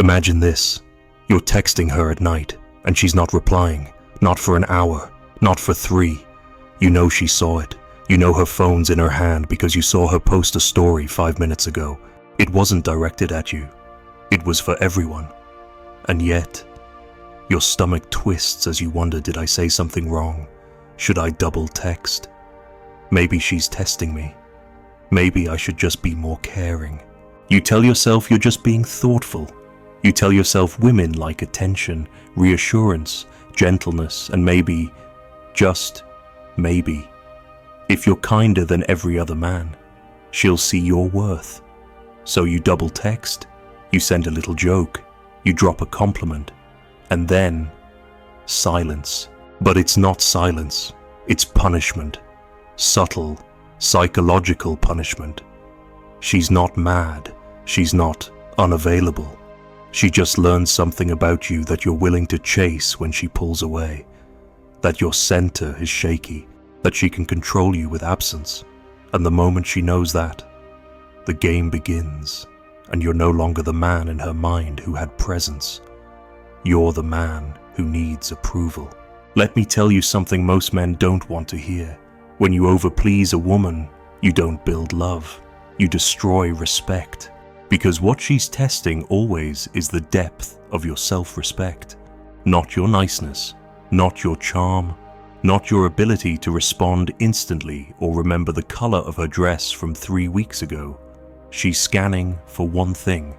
Imagine this. You're texting her at night, and she's not replying. Not for an hour, not for 3. You know she saw it. You know her phone's in her hand because you saw her post a story 5 minutes ago. It wasn't directed at you. It was for everyone. And yet, your stomach twists as you wonder, did I say something wrong? Should I double text? Maybe she's testing me. Maybe I should just be more caring. You tell yourself you're just being thoughtful. You tell yourself women like attention, reassurance, gentleness, and maybe, just maybe, if you're kinder than every other man, she'll see your worth. So you double text, you send a little joke, you drop a compliment, and then silence. But it's not silence, it's punishment. Subtle, psychological punishment. She's not mad, she's not unavailable. She just learned something about you that you're willing to chase when she pulls away. That your center is shaky, that she can control you with absence. And the moment she knows that, the game begins, and you're no longer the man in her mind who had presence. You're the man who needs approval. Let me tell you something most men don't want to hear. When you overplease a woman, you don't build love, you destroy respect. Because what she's testing always is the depth of your self-respect. Not your niceness, not your charm, not your ability to respond instantly or remember the color of her dress from 3 weeks ago. She's scanning for one thing.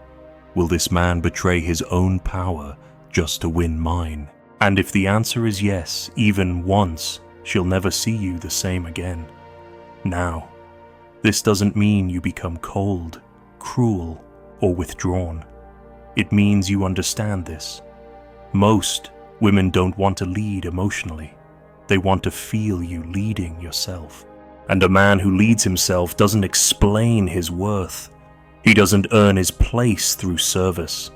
Will this man betray his own power just to win mine? And if the answer is yes, even once, she'll never see you the same again. Now, this doesn't mean you become cold, cruel, or withdrawn. It means you understand this. Most women don't want to lead emotionally. They want to feel you leading yourself. And a man who leads himself doesn't explain his worth. He doesn't earn his place through service.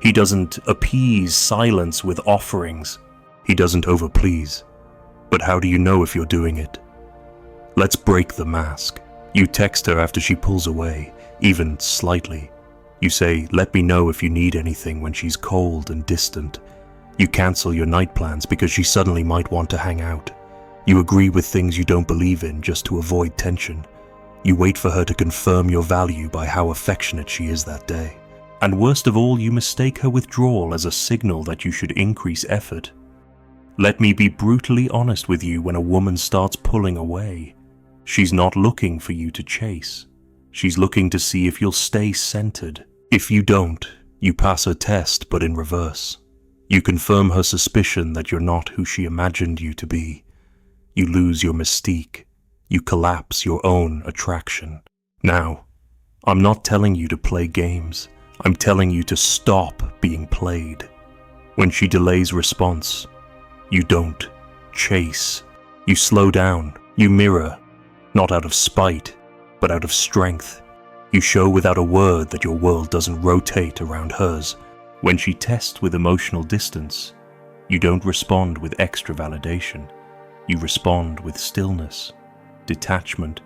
He doesn't appease silence with offerings. He doesn't overplease. But how do you know if you're doing it? Let's break the mask. You text her after she pulls away, even slightly. You say, let me know if you need anything when she's cold and distant. You cancel your night plans because she suddenly might want to hang out. You agree with things you don't believe in just to avoid tension. You wait for her to confirm your value by how affectionate she is that day. And worst of all, you mistake her withdrawal as a signal that you should increase effort. Let me be brutally honest with you, when a woman starts pulling away, she's not looking for you to chase. She's looking to see if you'll stay centered. If you don't, you pass her test, but in reverse. You confirm her suspicion that you're not who she imagined you to be. You lose your mystique. You collapse your own attraction. Now, I'm not telling you to play games. I'm telling you to stop being played. When she delays response, you don't chase. You slow down. You mirror, not out of spite, but out of strength. You show without a word that your world doesn't rotate around hers. When she tests with emotional distance, you don't respond with extra validation. You respond with stillness, detachment.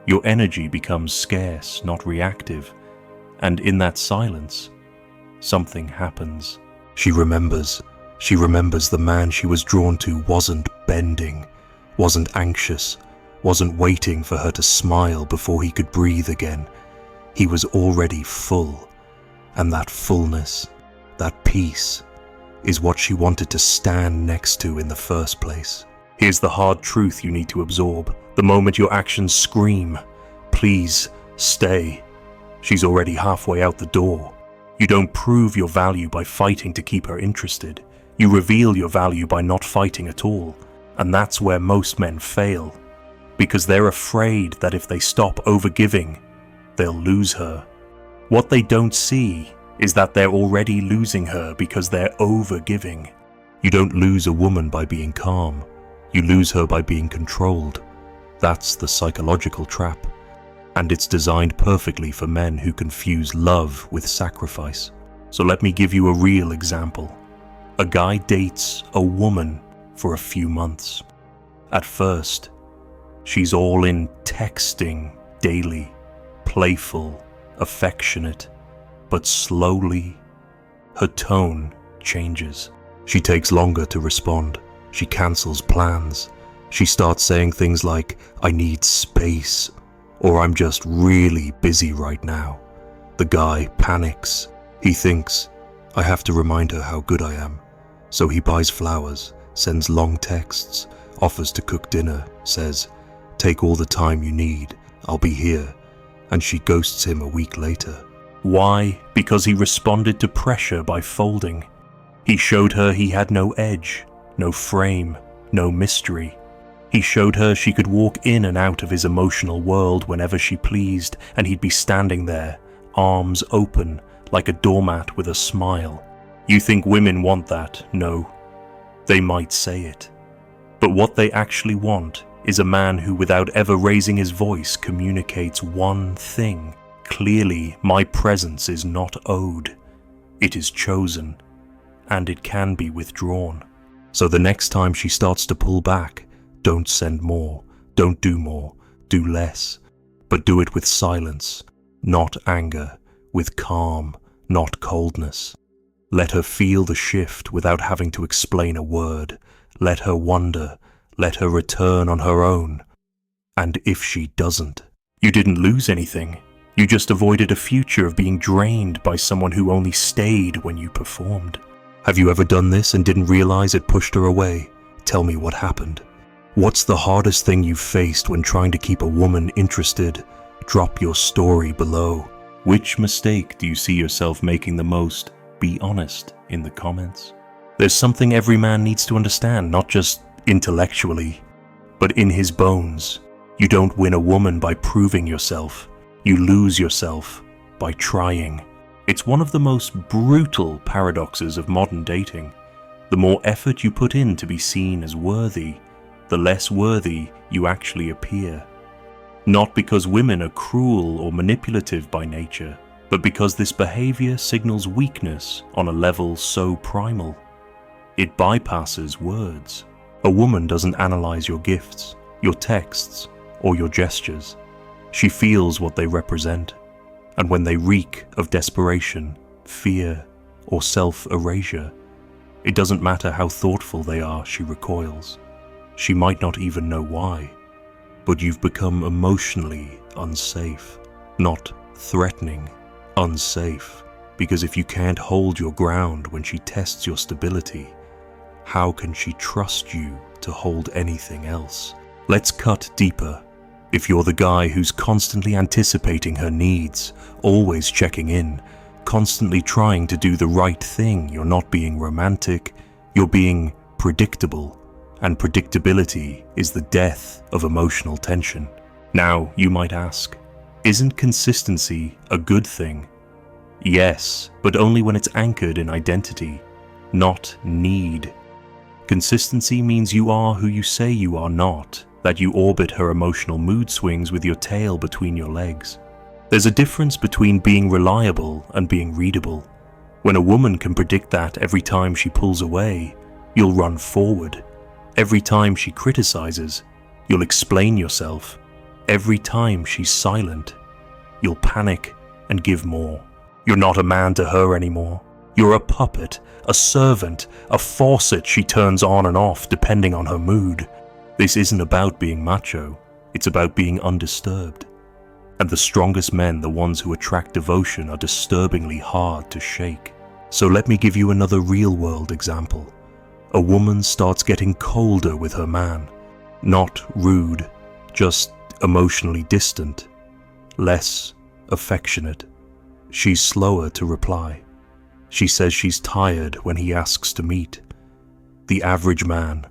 Your energy becomes scarce, not reactive. And in that silence, something happens. She remembers. She remembers the man she was drawn to wasn't bending, wasn't anxious, wasn't waiting for her to smile before he could breathe again. He was already full, and that fullness, that peace, is what she wanted to stand next to in the first place. Here's the hard truth you need to absorb. The moment your actions scream, please stay, she's already halfway out the door. You don't prove your value by fighting to keep her interested. You reveal your value by not fighting at all. And that's where most men fail. Because they're afraid that if they stop overgiving, they'll lose her. What they don't see is that they're already losing her because they're overgiving. You don't lose a woman by being calm. You lose her by being controlled. That's the psychological trap. And it's designed perfectly for men who confuse love with sacrifice. So let me give you a real example. A guy dates a woman for a few months. At first, she's all in texting daily, playful, affectionate, but slowly, Her tone changes. She takes longer to respond. She cancels plans. She starts saying things like, "I need space," or "I'm just really busy right now." The guy panics. He thinks, "I have to remind her how good I am." So he buys flowers, sends long texts, offers to cook dinner, says, "Take all the time you need, I'll be here," and she ghosts him a week later. Why? Because he responded to pressure by folding. He showed her he had no edge, no frame, no mystery. He showed her she could walk in and out of his emotional world whenever she pleased, and he'd be standing there, arms open, like a doormat with a smile. You think women want that? No. They might say it. But what they actually want is a man who, without ever raising his voice, communicates one thing. Clearly, my presence is not owed. It is chosen, and it can be withdrawn. So the next time she starts to pull back, don't send more, don't do more, do less, but do it with silence, not anger, with calm, not coldness. Let her feel the shift without having to explain a word. Let her wonder, let her return on her own. And if she doesn't, you didn't lose anything. You just avoided a future of being drained by someone who only stayed when you performed. Have you ever done this and didn't realize it pushed her away? Tell me what happened. What's the hardest thing you've faced when trying to keep a woman interested? Drop your story below. Which mistake do you see yourself making the most? Be honest in the comments. There's something every man needs to understand, not just intellectually, but in his bones. You don't win a woman by proving yourself. You lose yourself by trying. It's one of the most brutal paradoxes of modern dating. The more effort you put in to be seen as worthy, the less worthy you actually appear. Not because women are cruel or manipulative by nature, but because this behavior signals weakness on a level so primal. It bypasses words. A woman doesn't analyze your gifts, your texts, or your gestures. She feels what they represent, and when they reek of desperation, fear, or self-erasure, it doesn't matter how thoughtful they are, she recoils. She might not even know why, but you've become emotionally unsafe, not threatening, unsafe, because if you can't hold your ground when she tests your stability, how can she trust you to hold anything else? Let's cut deeper. If you're the guy who's constantly anticipating her needs, always checking in, constantly trying to do the right thing, you're not being romantic, you're being predictable. And predictability is the death of emotional tension. Now, you might ask, isn't consistency a good thing? Yes, but only when it's anchored in identity, not need. Consistency means you are who you say you are not, that you orbit her emotional mood swings with your tail between your legs. There's a difference between being reliable and being readable. When a woman can predict that every time she pulls away, you'll run forward. Every time she criticizes, you'll explain yourself. Every time she's silent, you'll panic and give more. You're not a man to her anymore. You're a puppet, a servant, a faucet she turns on and off depending on her mood. This isn't about being macho, it's about being undisturbed. And the strongest men, the ones who attract devotion, are disturbingly hard to shake. So let me give you another real-world example. A woman starts getting colder with her man. Not rude, just emotionally distant, less affectionate. She's slower to reply. She says she's tired when he asks to meet. The average man,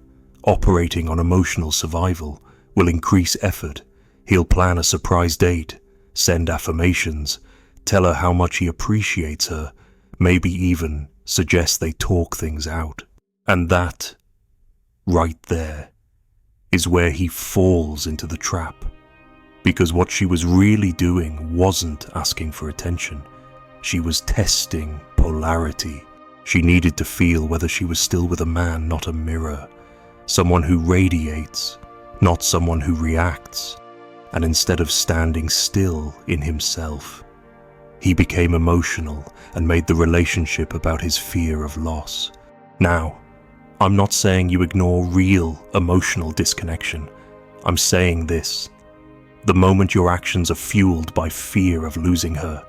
operating on emotional survival, will increase effort. He'll plan a surprise date, send affirmations, tell her how much he appreciates her, maybe even suggest they talk things out. And that, right there, is where he falls into the trap. Because what she was really doing wasn't asking for attention. She was testing polarity. She needed to feel whether she was still with a man, not a mirror. Someone who radiates, not someone who reacts. And instead of standing still in himself, He became emotional and made the relationship about his fear of loss. Now, I'm not saying you ignore real emotional disconnection. I'm saying this. The moment your actions are fueled by fear of losing her,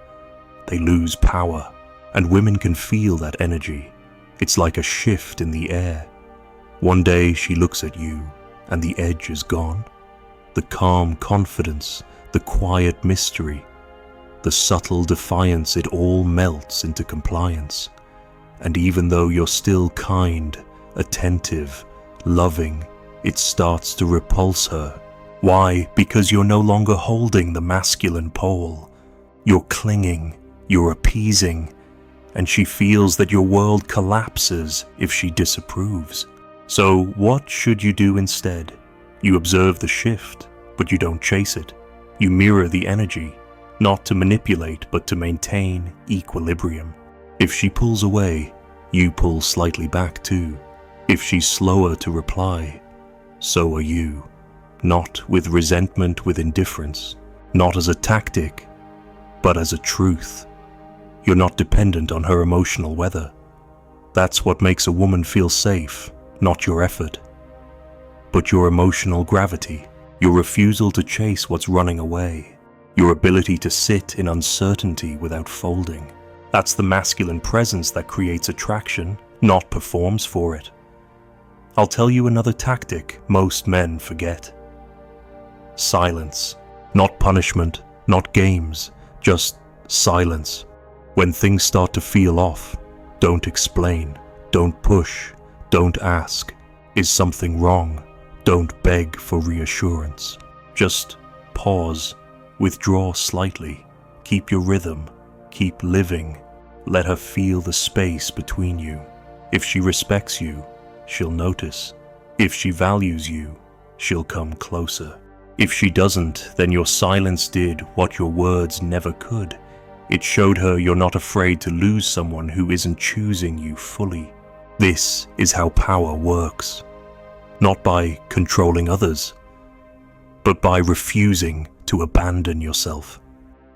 they lose power, and women can feel that energy. It's like a shift in the air. One day she looks at you, and the edge is gone. The calm confidence, the quiet mystery, the subtle defiance, it all melts into compliance. And even though you're still kind, attentive, loving, it starts to repulse her. Why? Because you're no longer holding the masculine pole. You're clinging, you're appeasing, and she feels that your world collapses if she disapproves. So what should you do instead? You observe the shift, but you don't chase it. You mirror the energy, not to manipulate, but to maintain equilibrium. If she pulls away, you pull slightly back too. If she's slower to reply, so are you. Not with resentment, with indifference. Not as a tactic, but as a truth. You're not dependent on her emotional weather. That's what makes a woman feel safe, not your effort, but your emotional gravity, your refusal to chase what's running away, your ability to sit in uncertainty without folding. That's the masculine presence that creates attraction, not performs for it. I'll tell you another tactic most men forget. Silence. Not punishment, not games, just silence. When things start to feel off, don't explain, don't push, don't ask. Is something wrong? Don't beg for reassurance. Just pause, withdraw slightly, keep your rhythm, keep living. Let her feel the space between you. If she respects you, she'll notice. If she values you, she'll come closer. If she doesn't, then your silence did what your words never could. It showed her you're not afraid to lose someone who isn't choosing you fully. This is how power works. Not by controlling others, but by refusing to abandon yourself.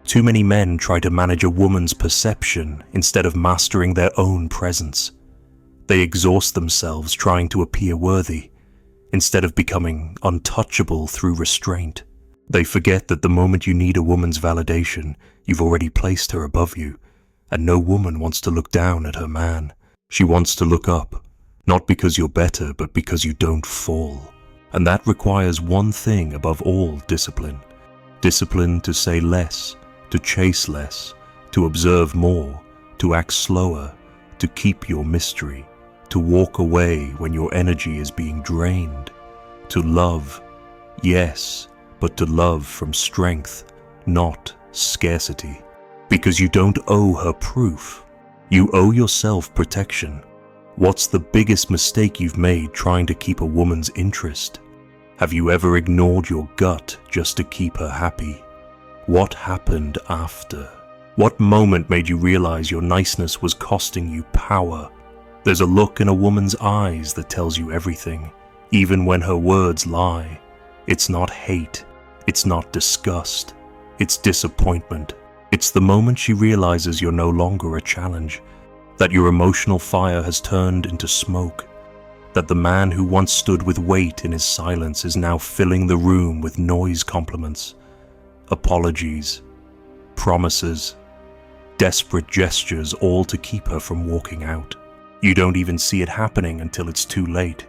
Too many men try to manage a woman's perception instead of mastering their own presence. They exhaust themselves trying to appear worthy, instead of becoming untouchable through restraint. They forget that the moment you need a woman's validation, you've already placed her above you, and no woman wants to look down at her man. She wants to look up, not because you're better, but because you don't fall. And that requires one thing above all: discipline. Discipline to say less, to chase less, to observe more, to act slower, to keep your mystery, to walk away when your energy is being drained, to love, yes, but to love from strength, not scarcity. Because you don't owe her proof. You owe yourself protection. What's the biggest mistake you've made trying to keep a woman's interest? Have you ever ignored your gut just to keep her happy? What happened after? What moment made you realize your niceness was costing you power? There's a look in a woman's eyes that tells you everything, even when her words lie. It's not hate, it's not disgust, it's disappointment. It's the moment she realizes you're no longer a challenge, that your emotional fire has turned into smoke, that the man who once stood with weight in his silence is now filling the room with noise compliments, apologies, promises, desperate gestures, all to keep her from walking out. You don't even see it happening until it's too late.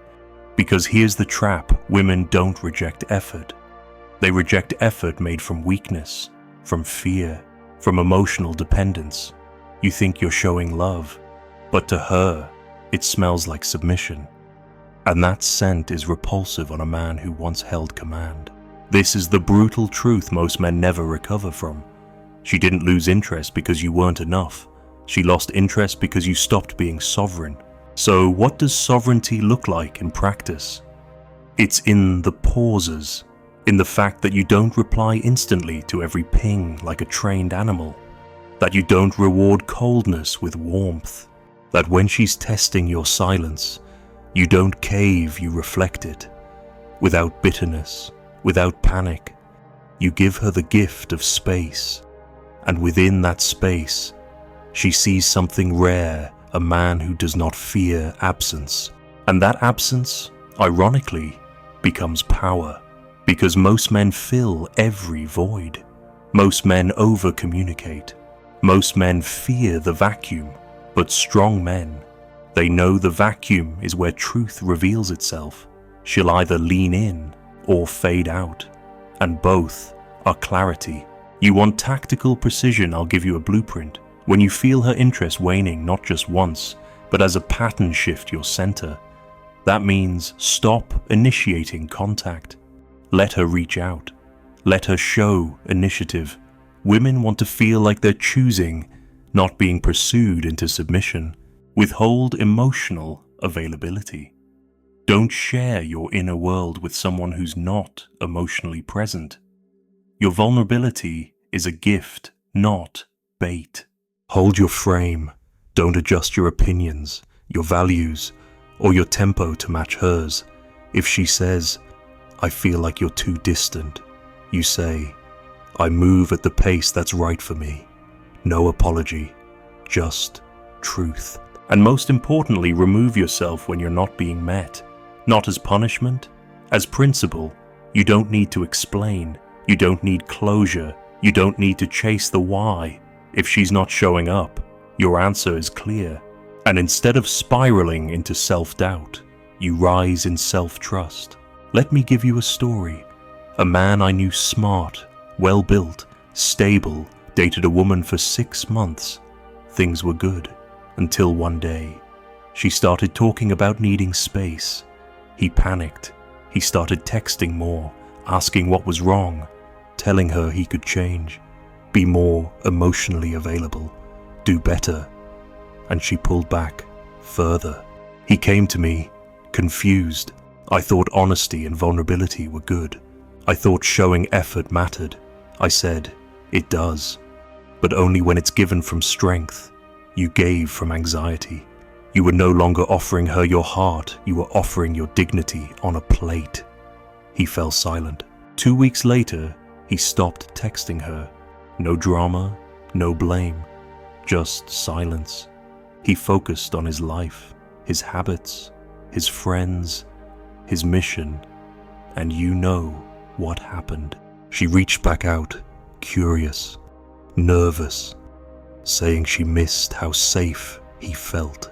Because here's the trap: women don't reject effort. They reject effort made from weakness, from fear, from emotional dependence. You think you're showing love, but to her, it smells like submission. And that scent is repulsive on a man who once held command. This is the brutal truth most men never recover from. She didn't lose interest because you weren't enough. She lost interest because you stopped being sovereign. So what does sovereignty look like in practice? It's in the pauses, in the fact that you don't reply instantly to every ping like a trained animal, that you don't reward coldness with warmth, that when she's testing your silence, you don't cave, you reflect it, without bitterness, without panic. You give her the gift of space. And within that space, she sees something rare, a man who does not fear absence. And that absence, ironically, becomes power. Because most men fill every void. Most men over-communicate. Most men fear the vacuum. But strong men, they know the vacuum is where truth reveals itself. She'll either lean in or fade out. And both are clarity. You want tactical precision, I'll give you a blueprint. When you feel her interest waning not just once, but as a pattern shift your center, that means stop initiating contact. Let her reach out. Let her show initiative. Women want to feel like they're choosing, not being pursued into submission. Withhold emotional availability. Don't share your inner world with someone who's not emotionally present. Your vulnerability is a gift, not bait. Hold your frame. Don't adjust your opinions, your values, or your tempo to match hers. If she says, "I feel like you're too distant," you say, "I move at the pace that's right for me." No apology, just truth. And most importantly, remove yourself when you're not being met. Not as punishment, as principle. You don't need to explain. You don't need closure. You don't need to chase the why. If she's not showing up, your answer is clear. And instead of spiraling into self-doubt, you rise in self-trust. Let me give you a story. A man I knew, smart, well-built, stable, dated a woman for 6 months. Things were good, until one day, she started talking about needing space. He panicked. He started texting more, asking what was wrong, telling her he could change, be more emotionally available, do better. And she pulled back further. He came to me, confused. I thought honesty and vulnerability were good. I thought showing effort mattered. I said, "It does, but only when it's given from strength." You gave from anxiety. You were no longer offering her your heart, you were offering your dignity on a plate. He fell silent. 2 weeks later, he stopped texting her. No drama, no blame, just silence. He focused on his life, his habits, his friends, his mission, and you know what happened. She reached back out, curious, nervous, saying she missed how safe he felt.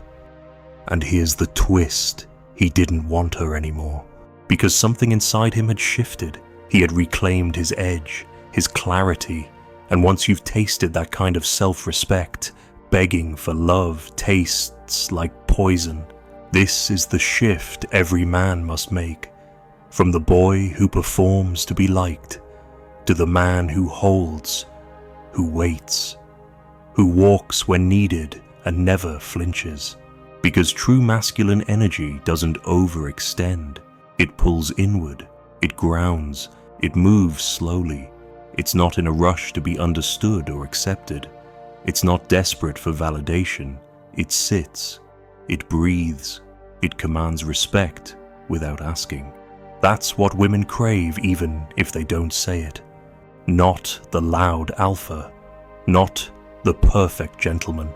And here's the twist, he didn't want her anymore. Because something inside him had shifted. He had reclaimed his edge, his clarity, and once you've tasted that kind of self-respect, begging for love tastes like poison. This is the shift every man must make. From the boy who performs to be liked, to the man who holds, who waits, who walks when needed and never flinches. Because true masculine energy doesn't overextend. It pulls inward, it grounds, it moves slowly. It's not in a rush to be understood or accepted. It's not desperate for validation. It sits, it breathes, it commands respect without asking. That's what women crave even if they don't say it. Not the loud alpha, not the perfect gentleman.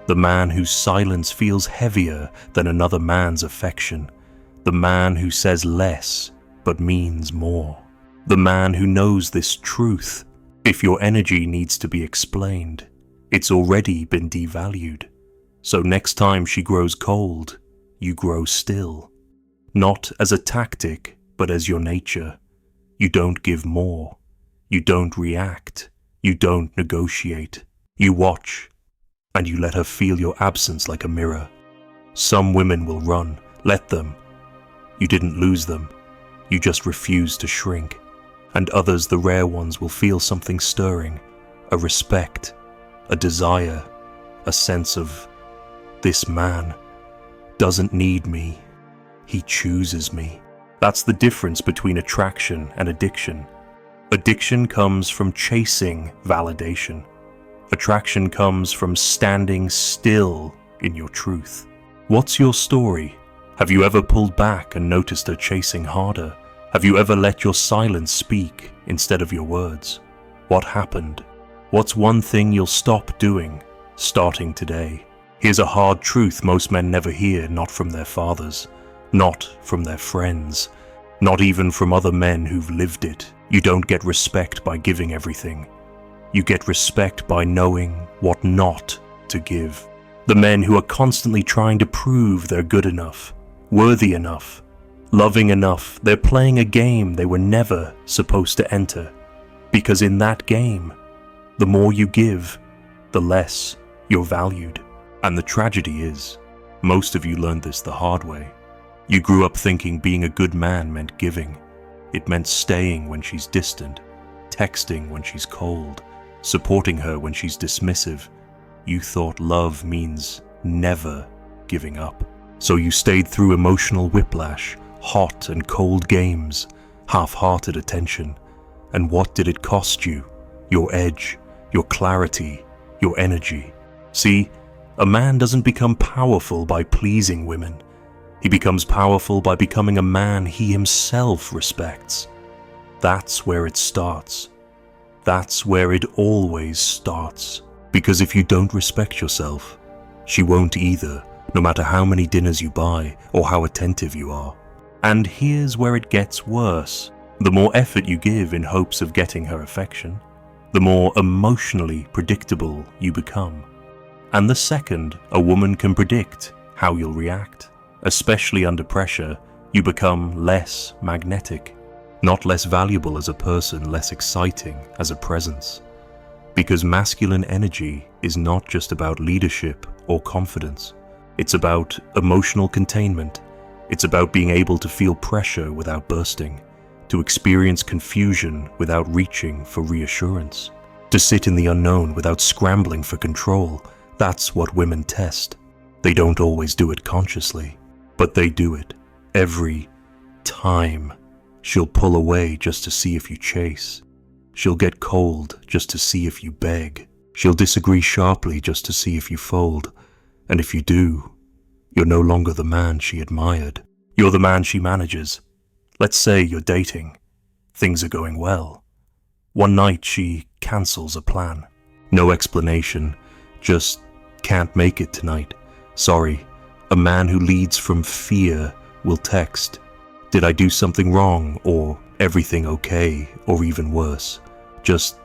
The man whose silence feels heavier than another man's affection. The man who says less but means more. The man who knows this truth. If your energy needs to be explained, it's already been devalued. So next time she grows cold, you grow still. Not as a tactic, but as your nature. You don't give more. You don't react. You don't negotiate. You watch, and you let her feel your absence like a mirror. Some women will run. Let them. You didn't lose them. You just refuse to shrink. And others, the rare ones, will feel something stirring. A respect, a desire, a sense of, this man doesn't need me. He chooses me. That's the difference between attraction and addiction. Addiction comes from chasing validation. Attraction comes from standing still in your truth. What's your story? Have you ever pulled back and noticed her chasing harder? Have you ever let your silence speak instead of your words? What happened? What's one thing you'll stop doing, starting today? Here's a hard truth most men never hear, not from their fathers, not from their friends, not even from other men who've lived it. You don't get respect by giving everything. You get respect by knowing what not to give. The men who are constantly trying to prove they're good enough, worthy enough, loving enough, they're playing a game they were never supposed to enter. Because in that game, the more you give, the less you're valued. And the tragedy is, most of you learned this the hard way. You grew up thinking being a good man meant giving. It meant staying when she's distant, texting when she's cold, supporting her when she's dismissive. You thought love means never giving up. So you stayed through emotional whiplash, hot and cold games, half-hearted attention. And what did it cost you? Your edge, your clarity, your energy. See, a man doesn't become powerful by pleasing women. He becomes powerful by becoming a man he himself respects. That's where it starts. That's where it always starts. Because if you don't respect yourself, she won't either, no matter how many dinners you buy or how attentive you are. And here's where it gets worse. The more effort you give in hopes of getting her affection, the more emotionally predictable you become. And the second a woman can predict how you'll react, especially under pressure, you become less magnetic, not less valuable as a person, less exciting as a presence. Because masculine energy is not just about leadership or confidence. It's about emotional containment. It's about being able to feel pressure without bursting, to experience confusion without reaching for reassurance, to sit in the unknown without scrambling for control. That's what women test. They don't always do it consciously, but they do it every time. She'll pull away just to see if you chase. She'll get cold just to see if you beg. She'll disagree sharply just to see if you fold. And if you do, you're no longer the man she admired. You're the man she manages. Let's say you're dating. Things are going well. One night she cancels a plan. No explanation, just can't make it tonight. Sorry. A man who leads from fear will text, "Did I do something wrong?" or "Everything okay?" or even worse, "Just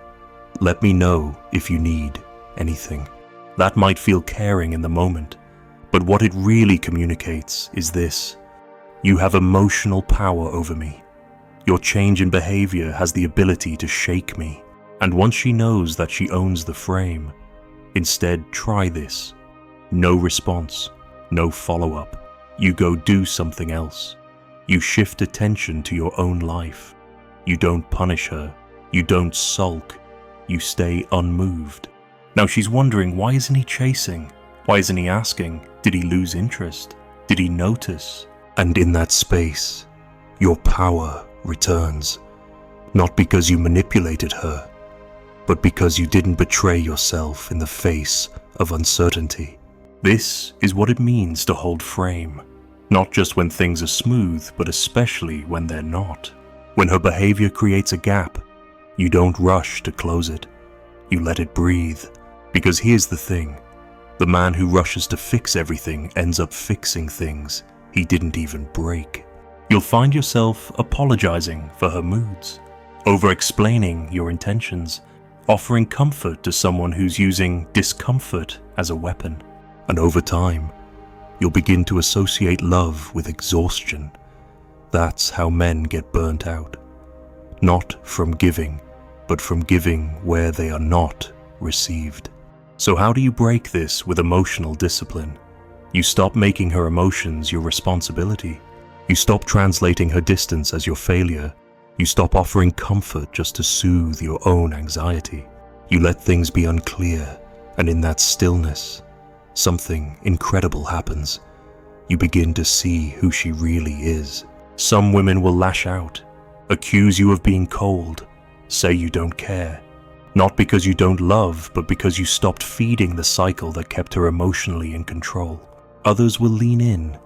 let me know if you need anything." That might feel caring in the moment, but what it really communicates is this: you have emotional power over me. Your change in behavior has the ability to shake me. And once she knows that she owns the frame, instead try this. No response, no follow-up. You go do something else. You shift attention to your own life. You don't punish her. You don't sulk. You stay unmoved. Now she's wondering, why isn't he chasing? Why isn't he asking? Did he lose interest? Did he notice? And in that space, your power returns. Not because you manipulated her, but because you didn't betray yourself in the face of uncertainty. This is what it means to hold frame. Not just when things are smooth, but especially when they're not. When her behavior creates a gap, you don't rush to close it. You let it breathe. Because here's the thing. The man who rushes to fix everything ends up fixing things he didn't even break. You'll find yourself apologizing for her moods, over-explaining your intentions, offering comfort to someone who's using discomfort as a weapon. And over time, you'll begin to associate love with exhaustion. That's how men get burnt out. Not from giving, but from giving where they are not received. So how do you break this with emotional discipline? You stop making her emotions your responsibility. You stop translating her distance as your failure. You stop offering comfort just to soothe your own anxiety. You let things be unclear, and in that stillness, something incredible happens. You begin to see who she really is. Some women will lash out, accuse you of being cold, say you don't care. Not because you don't love, but because you stopped feeding the cycle that kept her emotionally in control. Others will lean in,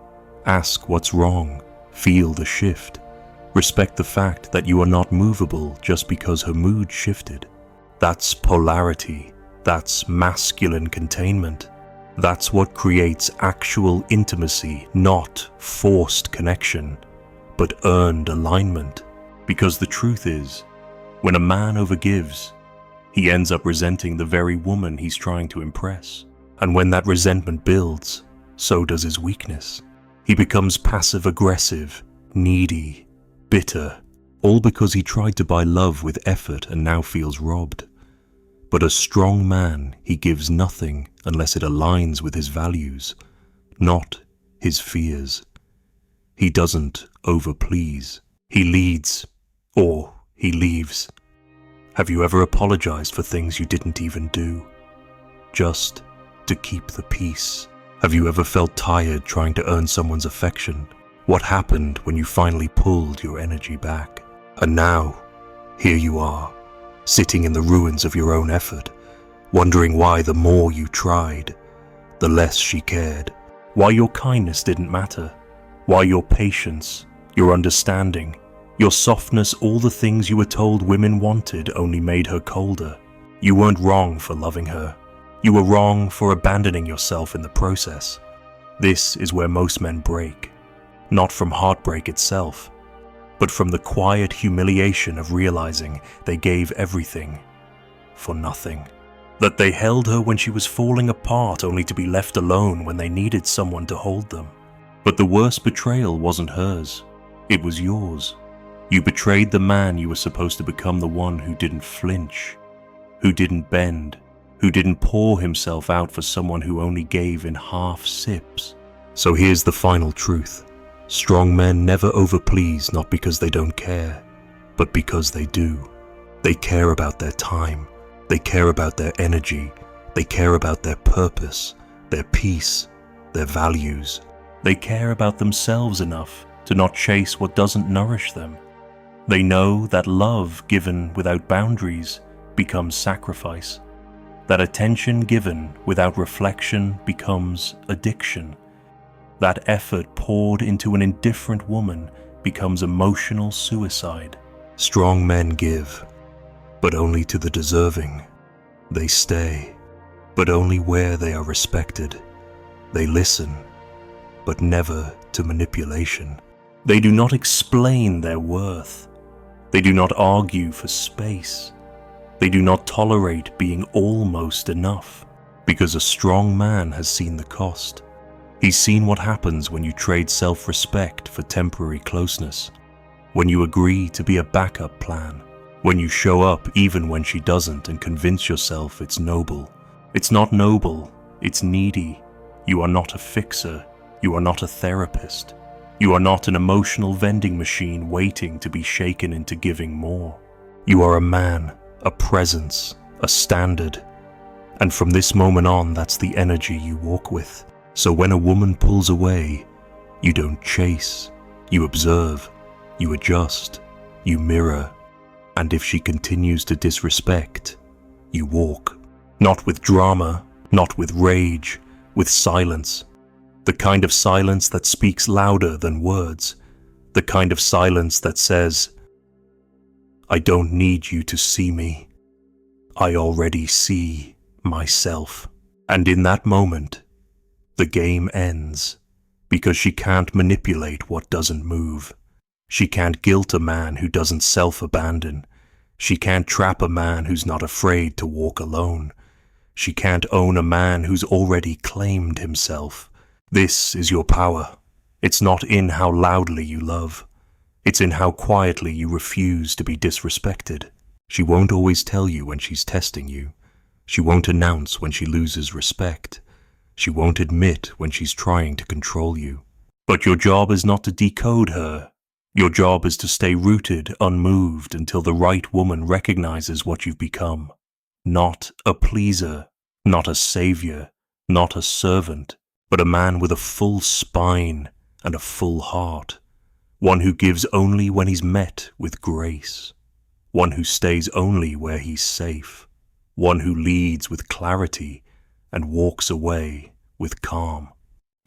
ask what's wrong, feel the shift, respect the fact that you are not movable just because her mood shifted. That's polarity. That's masculine containment. That's what creates actual intimacy, not forced connection, but earned alignment. Because the truth is, when a man overgives, he ends up resenting the very woman he's trying to impress. And when that resentment builds, so does his weakness. He becomes passive-aggressive, needy, bitter, all because he tried to buy love with effort and now feels robbed. But a strong man, he gives nothing unless it aligns with his values, not his fears. He doesn't overplease. He leads, or he leaves. Have you ever apologized for things you didn't even do, just to keep the peace? Have you ever felt tired trying to earn someone's affection? What happened when you finally pulled your energy back? And now, here you are, sitting in the ruins of your own effort, wondering why the more you tried, the less she cared. Why your kindness didn't matter. Why your patience, your understanding, your softness, all the things you were told women wanted only made her colder. You weren't wrong for loving her. You were wrong for abandoning yourself in the process. This is where most men break, not from heartbreak itself, but from the quiet humiliation of realizing they gave everything for nothing. That they held her when she was falling apart only to be left alone when they needed someone to hold them. But the worst betrayal wasn't hers, it was yours. You betrayed the man you were supposed to become, the one who didn't flinch, who didn't bend, who didn't pour himself out for someone who only gave in half sips. So here's the final truth. Strong men never overplease, not because they don't care, but because they do. They care about their time. They care about their energy. They care about their purpose, their peace, their values. They care about themselves enough to not chase what doesn't nourish them. They know that love given without boundaries becomes sacrifice. That attention given without reflection becomes addiction. That effort poured into an indifferent woman becomes emotional suicide. Strong men give, but only to the deserving. They stay, but only where they are respected. They listen, but never to manipulation. They do not explain their worth. They do not argue for space. They do not tolerate being almost enough, because a strong man has seen the cost. He's seen what happens when you trade self-respect for temporary closeness, when you agree to be a backup plan, when you show up even when she doesn't and convince yourself it's noble. It's not noble, it's needy. You are not a fixer. You are not a therapist. You are not an emotional vending machine waiting to be shaken into giving more. You are a man, a presence, a standard. And from this moment on, that's the energy you walk with. So when a woman pulls away, you don't chase, you observe, you adjust, you mirror. And if she continues to disrespect, you walk. Not with drama, not with rage, with silence. The kind of silence that speaks louder than words. The kind of silence that says, I don't need you to see me. I already see myself. And in that moment, the game ends, because she can't manipulate what doesn't move. She can't guilt a man who doesn't self-abandon. She can't trap a man who's not afraid to walk alone. She can't own a man who's already claimed himself. This is your power. It's not in how loudly you love. It's in how quietly you refuse to be disrespected. She won't always tell you when she's testing you. She won't announce when she loses respect. She won't admit when she's trying to control you. But your job is not to decode her. Your job is to stay rooted, unmoved, until the right woman recognizes what you've become. Not a pleaser, not a savior, not a servant, but a man with a full spine and a full heart. One who gives only when he's met with grace. One who stays only where he's safe. One who leads with clarity and walks away with calm.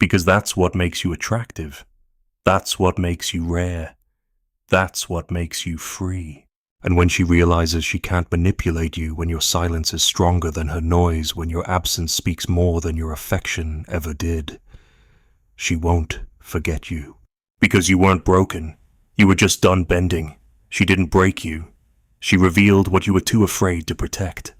Because that's what makes you attractive. That's what makes you rare. That's what makes you free. And when she realizes she can't manipulate you when your silence is stronger than her noise, when your absence speaks more than your affection ever did, she won't forget you. Because you weren't broken. You were just done bending. She didn't break you. She revealed what you were too afraid to protect.